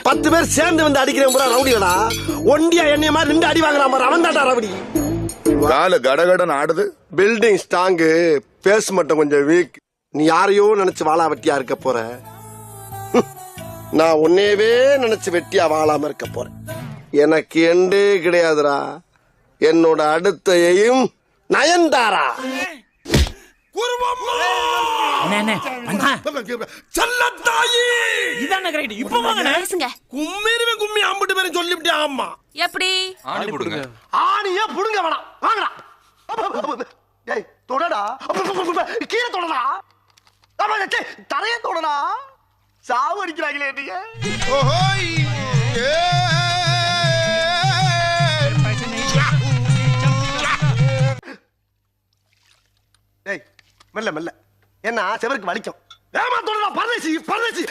10 பேர் சேர்ந்து வந்து அடிக்கிறேன் பூரா ரவுடிகளா? ஒண்டியா என்னைய மாதிரி 2 அடி வாங்குறான் பாரு, அவன் தான்டா ரவுடி. கால கடகடன் ஆடுது. பில்டிங் ஸ்ட்ராங்கு, பேஸ் மட்டும் கொஞ்சம் வீக். நீ யாரையோ நினைச்சு வாழா வெட்டியா இருக்க போற. நான் உன்னையவே நினைச்சு வெட்டியா வாழாம இருக்க போறேன். எனக்கு எண்டே கிடையாதுடா. என்னோட அடுத்த எய்ம் நயன்தாரா. கும்மி அம்பிட்டு பேரும் சொல்லிவிட்டே. ஆமா, எப்படி ஆணியா புடுங்க வேணாம். வாங்கடா. ஏய் தொடடா, கீழே தொடடா, தரைய தொடடா. சாவு அடிக்கிறாங்களே நீங்க. ஏய் மெல்ல மெல்ல, என்ன செவருக்கு வலிக்கும். ஏமா தொடடா, பரதேசி பரதேசி.